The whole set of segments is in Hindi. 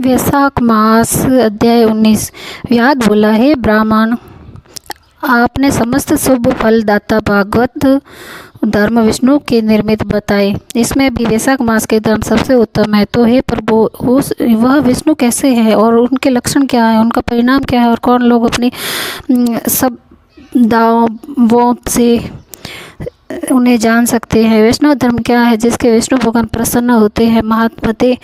वैशाख मास अध्याय 19। व्याध बोला, हे ब्राह्मण, आपने समस्त शुभ फलदाता भागवत धर्म विष्णु के निर्मित बताए। इसमें भी वैशाख मास के धर्म सबसे उत्तम है। तो हे प्रभु, वह विष्णु कैसे है और उनके लक्षण क्या है, उनका परिणाम क्या है और कौन लोग अपनी सब दावों से उन्हें जान सकते हैं। वैष्णव धर्म क्या है जिसके विष्णु भगवान प्रसन्न होते हैं। महात्मते,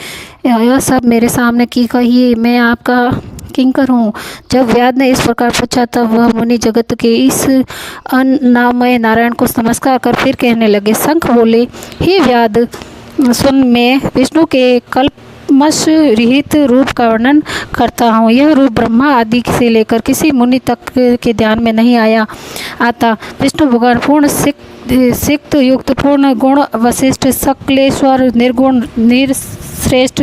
यह सब मेरे सामने की कहिए, मैं आपका किंकर हूँ। जब व्याध ने इस प्रकार पूछा तब वह मुनि जगत के इस अन्नामय नारायण को नमस्कार कर फिर कहने लगे। शंख बोले, हे व्याध सुन, मैं विष्णु के कल्पमश रहित रूप का वर्णन करता हूँ। यह रूप ब्रह्मा आदि से लेकर किसी मुनि तक के ध्यान में नहीं आता। विष्णु भगवान पूर्ण सिक्त युक्त पूर्ण गुण वशिष्ठ सकलेश्वर निर्गुण निर्श्रेष्ठ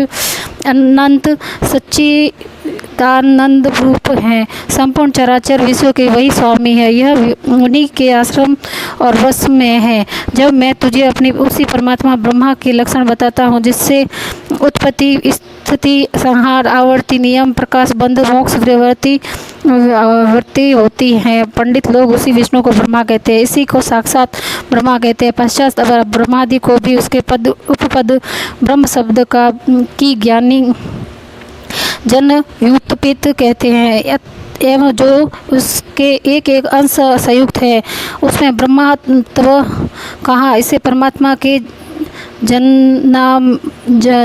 अनंत सच्चिदानंद रूप हैं। संपूर्ण चराचर विश्व के वही स्वामी है। यह उन्हीं के आश्रम और वश में है। जब मैं तुझे अपनी उसी परमात्मा ब्रह्मा के लक्षण बताता हूँ जिससे उत्पत्ति स्थिति संहार आवर्ती नियम प्रकाश बंध मोक्ष वृत्ति होती है, पंडित लोग उसी विष्णु को ब्रह्मा कहते हैं। इसी को साक्षात ब्रह्मा कहते हैं। पश्चात ब्रह्मादि को भी उसके पद उपपद ब्रह्म शब्द का की ज्ञानी जन व्युत्पत्ति कहते हैं। एवं जो उसके एक एक अंश संयुक्त है उसमें ब्रह्मत्व कहा। इसे परमात्मा के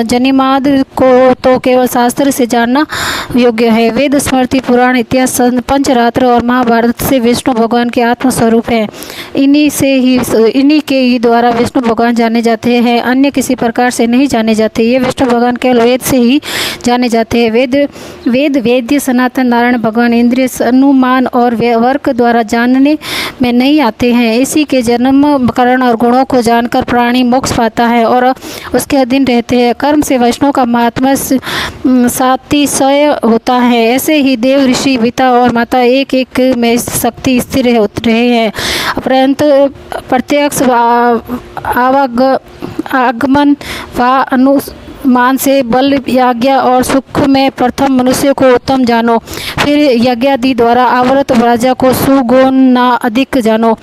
जनिमाद को तो केवल शास्त्र से जानना योग्य है। वेद स्मृति पुराण इतिहास पंचरात्र और महाभारत से विष्णु भगवान के आत्म स्वरूप है। इन्हीं के ही द्वारा विष्णु भगवान जाने जाते हैं, अन्य किसी प्रकार से नहीं जाने जाते। ये विष्णु भगवान केवल वेद से ही जाने जाते हैं। वेद्य सनातन नारायण भगवान इंद्रिय अनुमान और वर्क द्वारा जानने में नहीं आते हैं। इसी के जन्म करण और गुणों को जानकर प्राणी मोक्ष पाता है और उसके अधीन रहते हैं। कर्म से वैष्णव का महात्मा सातिशय होता है। ऐसे ही देव ऋषि पिता और माता एक एक में शक्ति स्थिर रहे हैं। प्रत्यक्ष आगमन व अनुमान से बल आज्ञा और सुख में प्रथम मनुष्य को उत्तम जानो, फिर यज्ञादि द्वारा आवृत राजा को सुगुना अधिक जानो।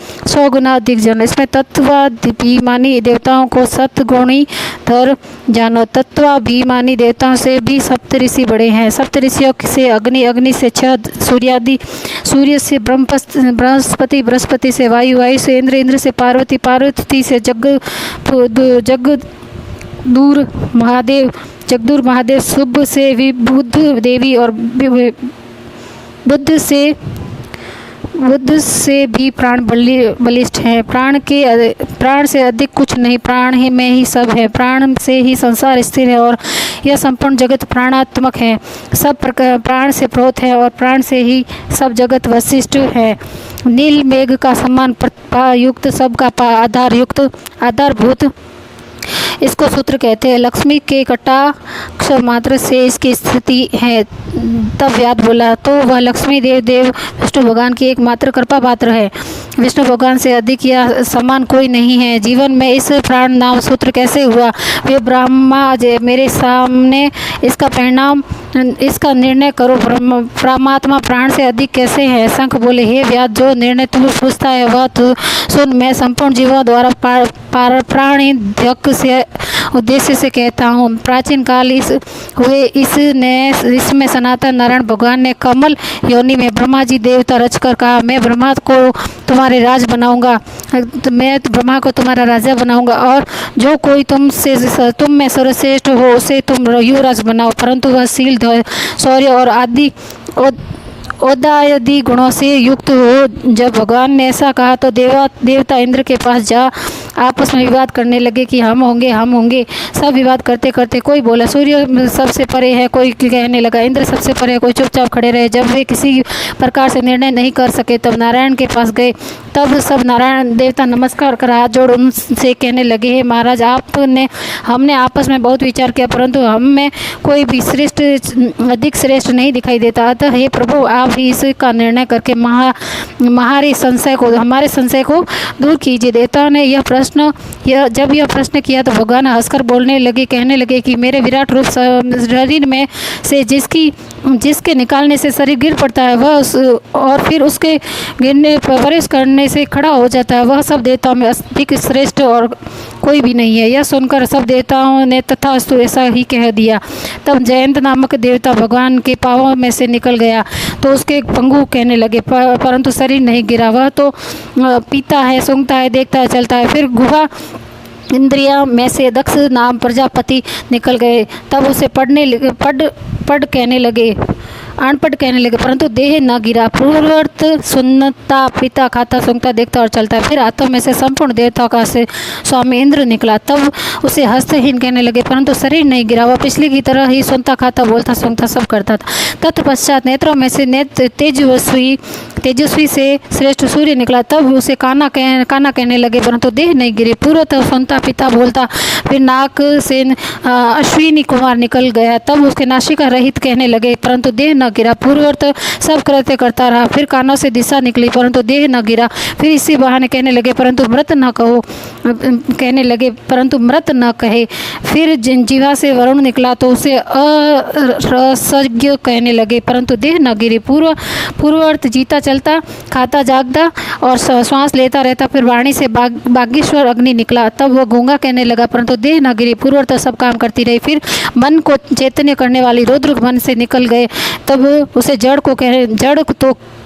इसमें तत्वाभिमानी देवताओं को सतगुणी धर जानो। तत्वाभिमानी देवताओं से भी सप्तऋषि बड़े हैं। सप्तऋषियों से अग्नि, अग्नि से छह सूर्यादि, सूर्य से बृहस्पति, बृहस्पति से वायु, वायु से इंद्र, इंद्र से पार्वती, पार्वती से जगदूर महादेव, जगदूर महादेव, शुभ से विबुध देवी और बुद्ध से भी प्राण बलिष्ठ है। प्राण से अधिक कुछ नहीं, प्राण ही में ही सब है। प्राण से ही संसार स्थिर है और यह संपूर्ण जगत प्राणात्मक है। सब प्राण से प्रोत है और प्राण से ही सब जगत वशिष्ठ है। नील मेघ का समान युक्त सबका आधारभूत इसको सूत्र कहते हैं। लक्ष्मी के कटाक्ष मात्र से इसकी स्थिति है। तब व्याध बोला, तो वह लक्ष्मी देव विष्णु भगवान की एकमात्र कृपा पात्र है। विष्णु भगवान से अधिक या समान कोई नहीं है। जीवन में इस प्राण नाम सूत्र कैसे हुआ, वे ब्रह्मा मेरे सामने इसका निर्णय करो। परमात्मा प्राण से अधिक कैसे है। शंख बोले, हे व्याध, जो निर्णय तू पूछता है वह तू सुन। मैं संपूर्ण जीवों द्वारा प्राणिध्यक से उद्देश्य से कहता हूँ। प्राचीन काल इसमें सनातन नारायण भगवान ने कमल योनि में ब्रह्मा जी देवता रचकर कहा, मैं ब्रह्मा को तुम्हारे राज बनाऊंगा, मैं ब्रह्मा को तुम्हारा राजा बनाऊंगा और जो कोई तुम में सर्वश्रेष्ठ हो उसे तुम युवराज बनाओ। परंतु वह शील, शौर्य और आदि औदायदि गुणों से युक्त हो। जब भगवान ने ऐसा कहा तो देवता इंद्र के पास जा आपस में विवाद करने लगे कि हम होंगे। सब विवाद करते करते कोई बोला सूर्य सबसे परे है, कोई कहने लगा इंद्र सबसे परे है, कोई चुपचाप खड़े रहे। जब वे किसी प्रकार से निर्णय नहीं कर सके तब नारायण के पास गए। तब सब नारायण देवता नमस्कार कर हाथ जोड़ उनसे कहने लगे, हे महाराज, हमने आपस में बहुत विचार किया परंतु हम में कोई भी अधिक श्रेष्ठ नहीं दिखाई देता। अतः हे प्रभु, आप ही इसका निर्णय करके हमारे संशय को दूर कीजिए। देवताओं ने यह जब यह प्रश्न किया तो भगवान हंसकर बोलने लगे, कहने लगे कि मेरे विराट रूप शरीर में से जिसके निकालने से शरीर गिर पड़ता है और फिर उसके गिरने प्रवेश करने से खड़ा हो जाता है, वह सब देवताओं में अधिक श्रेष्ठ और कोई भी नहीं है। यह सुनकर सब देवताओं ने तथास्तु ऐसा ही कह दिया। तब जयंत नामक देवता भगवान के पांवों में से निकल गया तो उसके पंगु कहने लगे, परंतु शरीर नहीं गिरा। वह तो पीता है, सूंघता है, देखता है, चलता है। फिर गुहा इंद्रिया में से दक्ष नाम प्रजापति निकल गए। तब उसे पढ़ कहने लगे, परंतु देह न गिरा। पूर्ववर्त सुनता, पीता, खाता, सूंघता, देखता और चलता है। फिर हाथों में से संपूर्ण देवताओं का से स्वामी इंद्र निकला। तब उसे हस्तहीन कहने लगे, परंतु शरीर नहीं गिरा। वह पिछले की तरह ही सुनता, खाता, बोलता, सूंघता सब करता था। तत्पश्चात नेत्रों में से तेजस्वी से श्रेष्ठ सूर्य निकला। तब उसे काना कहने लगे, परंतु देह नहीं गिरी। पूर्वतः सुनता, पीता, बोलता। फिर नाक से अश्विनी कुमार निकल गया। तब उसके नासिका रहित कहने लगे, परंतु देह न गिरा। पूर्ववत सब कृत्य करता रहा। फिर कानों से दिशा निकली, परंतु देह न गिरा। फिर इसी बहाने कहने लगे, परंतु मृत न कहे। फिर जीवा से वरुण निकला तो उसे अरसज्ञ कहने लगे, परंतु देह न गिरी। पूर्ववर्त जीता, चलता, खाता, जागता और श्वास लेता रहता। फिर वाणी से बागेश्वर अग्नि निकला। तब वह गूंगा कहने लगा, परंतु देह न गिरी। पूर्ववर्त सब काम करती रही। फिर मन को चैतन्य करने वाली रुद्र मन से निकल गए। तब उसे जड़ तो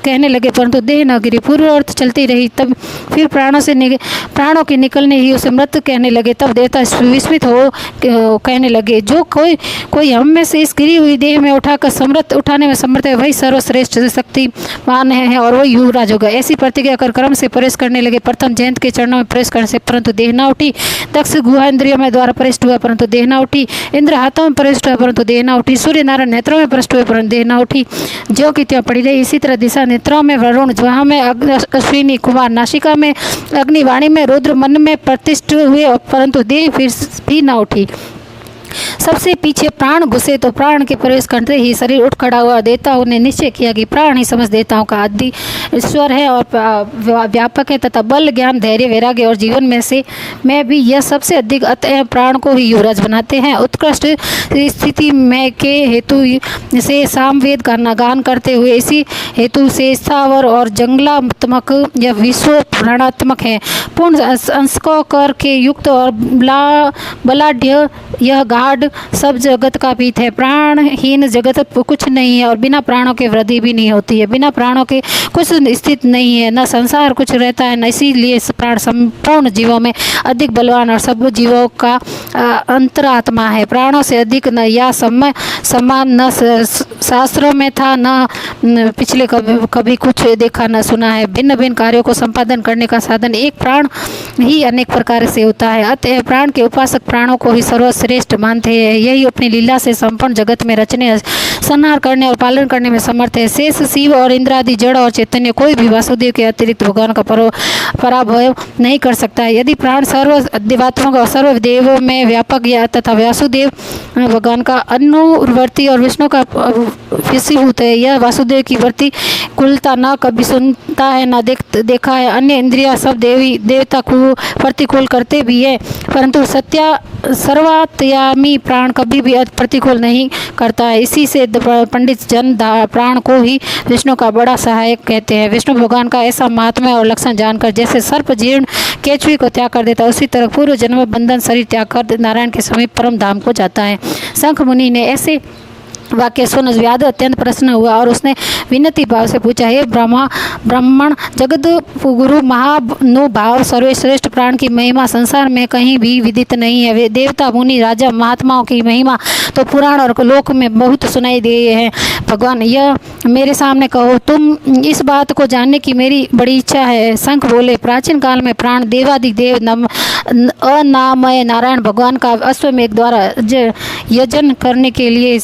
कहने लगे, परंतु देह न गिरी। पूर्ववर्त चलती रही। तब फिर प्राणों के निकलने ही उसे मृत कहने लगे। तब देवता विस्मित हो कहने लगे, जो कोई हम में से इस गिरी हुई देह में उठाने में समर्थ है, वही सर्वश्रेष्ठ शक्तिमान है और वही युवराज होगा। ऐसी प्रतिज्ञा कर क्रम से प्रवेश करने लगे। प्रथम जयंत के चरणों में प्रवेश करने से परंतु देह न उठी। दक्ष गुहा इंद्रियों में द्वारा प्रविष्ट हुआ, परंतु देह न उठी। इंद्र हाथों में प्रविष्ट हुआ, परंतु देह न उठी। सूर्य नारायण नेत्रों में प्रविष्ट हुए, परंतु देह न उठी। जो कि त्यों पड़ी रही। इसी तरह दिशा नेत्रों में वरुण, ज्वाहा में अश्विनी कुमार, नासिका में अग्नि, वाणी में रुद्र, मन में प्रतिष्ठित हुए, परंतु देह फिर भी न उठी। सबसे पीछे प्राण घुसे तो प्राण के प्रवेश करते ही शरीर उठ खड़ा हुआ। देवताओं ने निश्चय किया कि प्राण ही समस्त देवताओं का आदि ईश्वर है और व्यापक है तथा बल, ज्ञान, धैर्य, वैराग्य और जीवन में भी यह सबसे अधिक अतः प्राण को ही युवराज बनाते हैं। उत्कृष्ट स्थिति में के हेतु से सामवेद का गान करते हुए इसी हेतु से स्थावर और जंगलात्मक यह विश्व प्राणात्मक है। पूर्ण अंशकों कर के युक्त और बलाढ़ यह गाढ़ सब जगत का पीत है। प्राणहीन जगत कुछ नहीं है और बिना प्राणों के वृद्धि भी नहीं होती है। बिना प्राणों के कुछ स्थित नहीं है, न संसार कुछ रहता है, न इसीलिए प्राण संपूर्ण जीवों में अधिक बलवान और सब जीवों का अंतरात्मा है। प्राणों से अधिक न या समान न शास्त्रों में था, न पिछले कभी कुछ देखा न सुना है। भिन्न भिन्न कार्यों को संपादन करने का साधन एक प्राण ही अनेक प्रकार से होता है। अतः प्राण के उपासक प्राणों को ही सर्वश्रेष्ठ मानते हैं। यही अपनी लीला से संपूर्ण जगत में रचने, संहार करने और पालन करने में समर्थ है। शेष शिव और इंद्रादि जड़ और चैतन्य कोई भी वासुदेव के अतिरिक्त भगवान का पराभव नहीं कर सकता है। यदि प्राण सर्व देवात्मक और सर्व देवों में व्यापक या तथा वासुदेव भगवान का अनुवर्ती और विष्णु का विषयभूत है, यह वासुदेव की वर्ती कुलता न कभी सुनता है न देखा है। अन्य इंद्रिया सब देवता को प्रतिकूल करते भी है, परंतु सर्वात्यामी प्राण कभी भी प्रतिकूल नहीं करता है। इसी से पंडित जन प्राण को ही विष्णु का बड़ा सहायक कहते हैं। विष्णु भगवान का ऐसा महात्म्य और लक्षण जानकर जैसे सर्प जीर्ण केचुई को त्याग कर देता है, उसी तरह पूर्व जन्म बंधन शरीर त्याग कर नारायण के समीप परम धाम को जाता है। शंख मुनि ने ऐसे वाक्य सुन व्याध अत्यंत प्रसन्न हुआ और उसने विनती भाव से पूछा, हे ब्राह्मण, जगत गुरु महानुभाव सर्वश्रेष्ठ प्राण की महिमा संसार में कहीं भी विदित नहीं है। वे देवता, मुनि, राजा, महात्माओं की महिमा तो पुराण और लोक में बहुत सुनाई दे है। भगवान यह मेरे सामने कहो, तुम इस बात को जानने की मेरी बड़ी इच्छा है। शंख बोले, प्राचीन काल में प्राण देवादिदेव अनामय नारायण भगवान का अश्वमेघ द्वारा यजन करने के लिए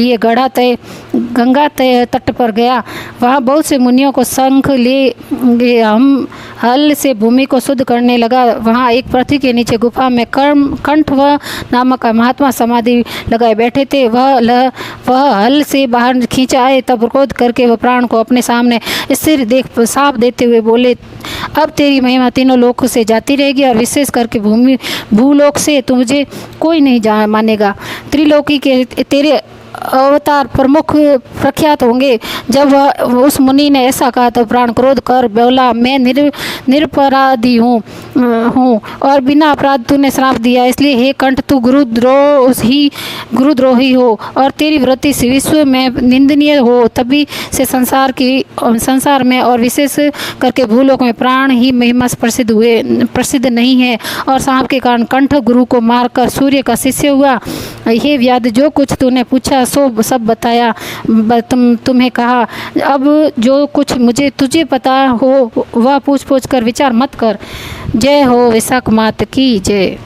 गंगा तट पर गया। वहाँ बहुत से मुनियों को शंख ले हम हल से भूमि को शुद्ध करने लगा। वहाँ एक पृथ्वी के नीचे गुफा में कंठव नामक महात्मा समाधि लगाए बैठे थे। वह हल से बाहर खींच आए, तब क्रोध करके वह प्राण को अपने सामने स्थिर देख साफ देते हुए बोले, अब तेरी महिमा तीनों लोकों से जाती रहेगी और विशेष करके भूलोक से तुझे कोई नहीं मानेगा। त्रिलोकी के तेरे अवतार प्रमुख प्रख्यात होंगे। जब उस मुनि ने ऐसा कहा तो प्राण क्रोध कर बोला, मैं निरपराधी हूँ और बिना अपराध तूने श्राप दिया, इसलिए हे कंठ तू गुरुद्रोही हो और तेरी वृत्ति विश्व में निंदनीय हो। तभी से संसार में और विशेष करके भूलोक में प्राण ही महिमा प्रसिद्ध नहीं है और सांप के कारण कंठ गुरु को मारकर सूर्य का शिष्य हुआ। हे व्याध, जो कुछ तूने पूछा सो सब बताया, तुम्हें कहा। अब जो कुछ तुझे पता हो वह पूछ कर विचार मत कर। जय हो विशाख मात की जय।